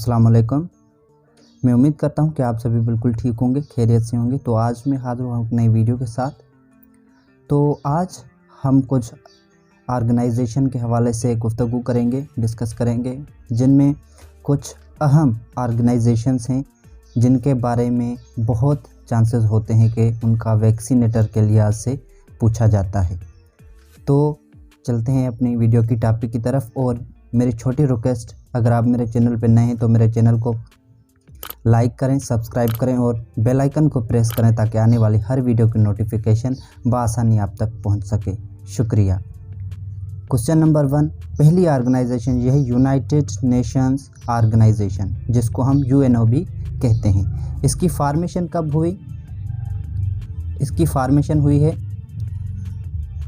अस्सलाम वालेकुम। मैं उम्मीद करता हूँ कि आप सभी बिल्कुल ठीक होंगे, खैरियत से होंगे। तो आज मैं हाज़िर हूँ एक नई वीडियो के साथ। तो आज हम कुछ ऑर्गेनाइजेशन के हवाले से गुफ्तगू करेंगे, डिस्कस करेंगे, जिनमें कुछ अहम ऑर्गेनाइजेशंस हैं जिनके बारे में बहुत चांसेस होते हैं कि उनका वैक्सीनेटर के लिहाज से पूछा जाता है। तो चलते हैं अपनी वीडियो की टॉपिक की तरफ। और मेरी छोटी रिक्वेस्ट, अगर आप मेरे चैनल पर नए हैं तो मेरे चैनल को लाइक करें, सब्सक्राइब करें और बेल आइकन को प्रेस करें ताकि आने वाली हर वीडियो की नोटिफिकेशन बआसानी आप तक पहुंच सके। शुक्रिया। क्वेश्चन नंबर 1, पहली ऑर्गेनाइजेशन यह है यूनाइटेड नेशंस ऑर्गेनाइजेशन, जिसको हम यूएनओ भी कहते हैं। इसकी फॉर्मेशन कब हुई? इसकी फॉर्मेशन हुई है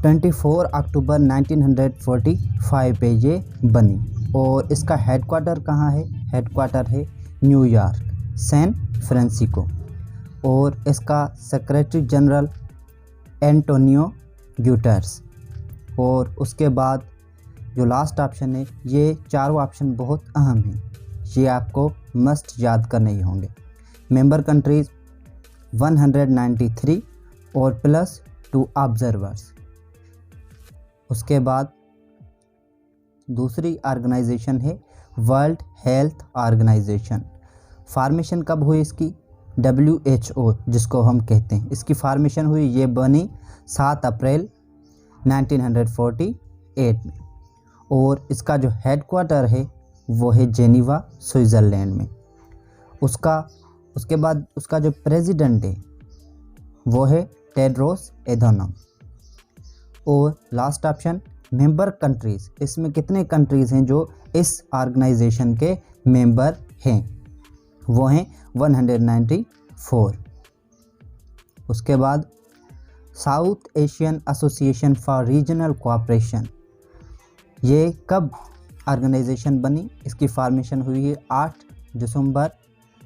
24 अक्टूबर 1945 पे ये बनी। और इसका हेडक्वार्टर कहाँ है? हेडक्वार्टर है न्यूयॉर्क, सैन फ्रांसिस्को। और इसका सेक्रेटरी जनरल एंटोनियो गुटेरेस। और उसके बाद जो लास्ट ऑप्शन है, ये चारों ऑप्शन बहुत अहम हैं, ये आपको मस्ट याद करने ही होंगे। मेंबर कंट्रीज़ 193 और +2 ऑब्जर्वर्स। उसके बाद दूसरी ऑर्गेनाइजेशन है वर्ल्ड हेल्थ ऑर्गेनाइजेशन। फॉर्मेशन कब हुई इसकी? WHO जिसको हम कहते हैं, इसकी फॉर्मेशन हुई, ये बनी 7 अप्रैल 1948 में। और इसका जो हेडक्वार्टर है वो है जेनीवा, स्विट्ज़रलैंड में। उसके बाद उसका जो प्रेसिडेंट है वो है टेड्रोस एधानोम। और लास्ट ऑप्शन मेंबर कंट्रीज़, इसमें कितने कंट्रीज़ हैं जो इस ऑर्गेनाइजेशन के मेंबर हैं? वो हैं 194। उसके बाद south Asian association for regional cooperation, ये कब ऑर्गेनाइजेशन बनी? इसकी फॉर्मेशन हुई है 8 दिसंबर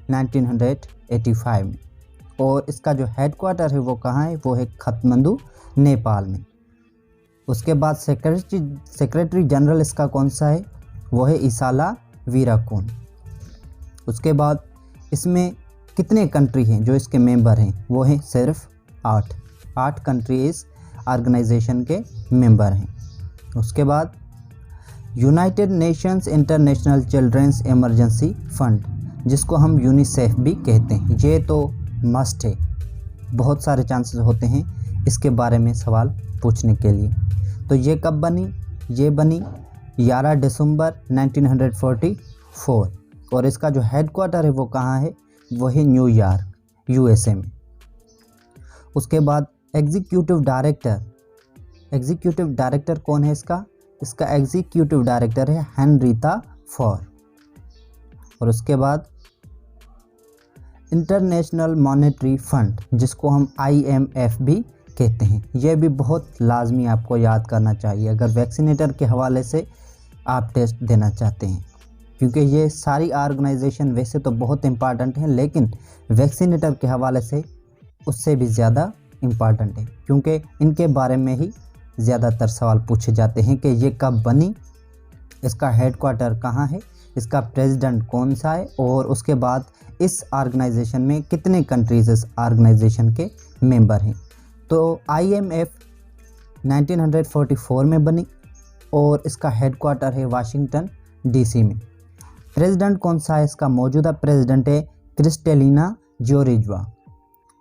1985 में। और इसका जो हेडक्वार्टर है वो कहाँ है? वो है काठमांडू, नेपाल में। उसके बाद सेक्रेटरी जनरल इसका कौन सा है? वो है इसाला वीराकोन। उसके बाद इसमें कितने कंट्री हैं जो इसके मेंबर हैं? वो हैं सिर्फ 8 कंट्री इस ऑर्गेनाइजेशन के मेंबर हैं। उसके बाद United Nations International Children's Emergency Fund, जिसको हम यूनिसेफ भी कहते हैं, ये तो मस्ट है, बहुत सारे चांसेस होते हैं इसके बारे में सवाल पूछने के लिए। तो ये कब बनी? ये बनी 11 दिसंबर 1944। और इसका जो हेडक्वार्टर है वो कहाँ है? वो है न्यूयॉर्क, USA में। उसके बाद एग्जीक्यूटिव डायरेक्टर कौन है इसका? इसका एग्जीक्यूटिव डायरेक्टर है हेनरिटा फॉर। और उसके बाद इंटरनेशनल मॉनेटरी फंड, जिसको हम IMF भी कहते हैं, यह भी बहुत लाजमी आपको याद करना चाहिए अगर वैक्सीनेटर के हवाले से आप टेस्ट देना चाहते हैं, क्योंकि ये सारी ऑर्गेनाइजेशन वैसे तो बहुत इम्पॉर्टेंट हैं, लेकिन वैक्सीनेटर के हवाले से उससे भी ज़्यादा इम्पॉर्टेंट है, क्योंकि इनके बारे में ही ज़्यादातर सवाल पूछे जाते हैं कि ये कब बनी, इसका हेडक्वार्टर कहाँ है, इसका प्रेसिडेंट कौन सा है, और उसके बाद इस ऑर्गेनाइजेशन में कितने कंट्रीज़ इस ऑर्गेनाइजेशन के मेंबर हैं। तो IMF 1944 में बनी और इसका हेडक्वार्टर है वाशिंगटन DC में। प्रेसिडेंट कौन सा है? इसका मौजूदा प्रेसिडेंट है क्रिस्टेलिना जोर्जिवा।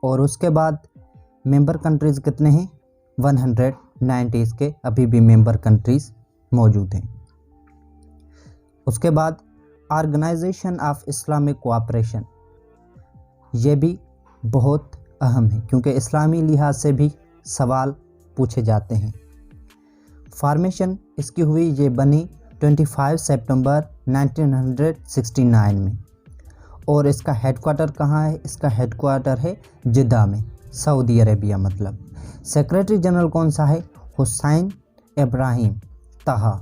और उसके बाद मेंबर कंट्रीज़ कितने हैं? 190 इसके अभी भी मेंबर कंट्रीज़ मौजूद हैं। उसके बाद ऑर्गेनाइजेशन ऑफ इस्लामिक कोऑपरेशन, ये भी बहुत अहम है क्योंकि इस्लामी लिहाज से भी सवाल पूछे जाते हैं। फॉर्मेशन इसकी हुई, ये बनी 25 सितंबर 1969 में। और इसका हेडक्वार्टर कहाँ है? इसका हेडक्वार्टर है जिद्दा में, सऊदी अरेबिया मतलब। सेक्रेटरी जनरल कौन सा है? हुसैन इब्राहिम ताहा,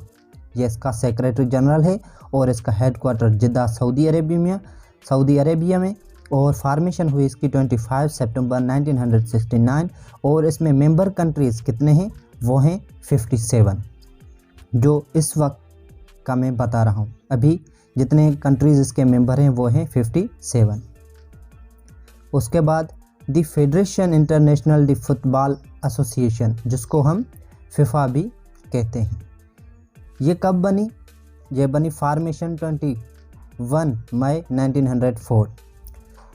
ये इसका सेक्रेटरी जनरल है। और इसका हेडक्वार्टर जिद्दा, सऊदी अरेबिया में। और फॉर्मेशन हुई इसकी 25 सितंबर 1969। और इसमें मेंबर कंट्रीज़ कितने हैं? वो हैं 57, जो इस वक्त का मैं बता रहा हूँ। अभी जितने कंट्रीज़ इसके मेंबर हैं वो हैं 57। उसके बाद the federation international the football association, जिसको हम फीफा भी कहते हैं, ये कब बनी? ये बनी फॉर्मेशन 21 मई 1904।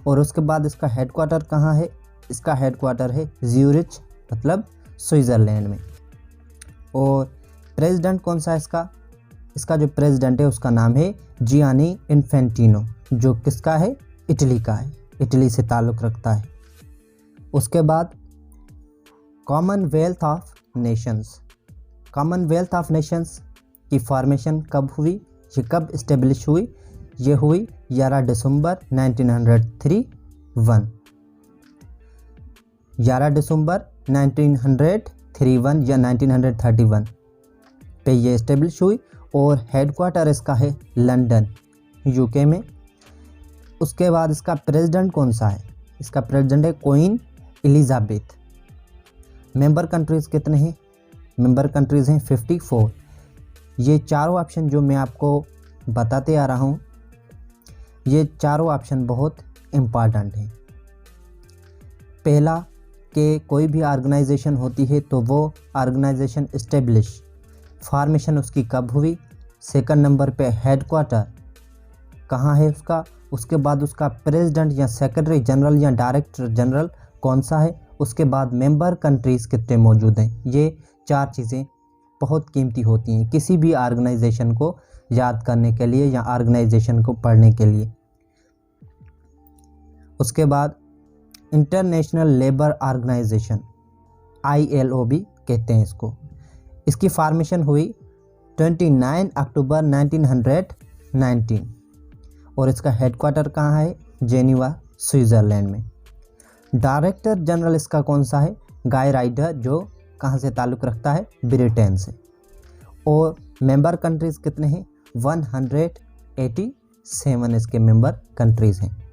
और उसके बाद इसका हेडक्वार्टर कहाँ है? इसका हेडक्वार्टर है ज्यूरिच, मतलब स्विट्ज़रलैंड में। और प्रेसिडेंट कौन सा है इसका? इसका जो प्रेसिडेंट है उसका नाम है जियानी इन्फेंटिनो, जो किसका है? इटली का है, इटली से ताल्लुक़ रखता है। उसके बाद Commonwealth of Nations. Commonwealth of Nations की फॉर्मेशन कब हुई? ये कब इस्टेब्लिश हुई? ये हुई 11 दिसंबर 1931। 11 दिसंबर 1931 या 1931 पे ये इस्टेब्लिश हुई और हेडक्वार्टर इसका है लंदन, यूके में। उसके बाद इसका प्रेसिडेंट कौन सा है? इसका प्रेसिडेंट है क्वीन एलिजाबेथ। मेंबर कंट्रीज़ कितने हैं? मेंबर कंट्रीज़ हैं 54। ये चारों ऑप्शन जो मैं आपको बताते आ रहा हूँ, ये चारों ऑप्शन बहुत इम्पॉर्टेंट हैं। पहला कि कोई भी ऑर्गेनाइजेशन होती है तो वो ऑर्गेनाइजेशन इस्टेब्लिश, फॉर्मेशन उसकी कब हुई। सेकंड नंबर पे हेडक्वार्टर कहाँ है उसका। उसके बाद उसका प्रेसिडेंट या सेक्रेटरी जनरल या डायरेक्टर जनरल कौन सा है। उसके बाद मेंबर कंट्रीज़ कितने मौजूद हैं। ये चार चीज़ें बहुत कीमती होती हैं किसी भी ऑर्गेनाइजेशन को याद करने के लिए या ऑर्गेनाइजेशन को पढ़ने के लिए। उसके बाद इंटरनेशनल लेबर ऑर्गेनाइजेशन, ILO भी कहते हैं इसको। इसकी फॉर्मेशन हुई 29 अक्टूबर 1919 और इसका हेडक्वार्टर कहाँ है? जेनीवा, स्विट्ज़रलैंड में। डायरेक्टर जनरल इसका कौन सा है? गाय राइडर, जो कहाँ से ताल्लुक़ रखता है? ब्रिटेन से। और मेंबर कंट्रीज़ कितने हैं? 187 इसके मेंबर कंट्रीज़ हैं।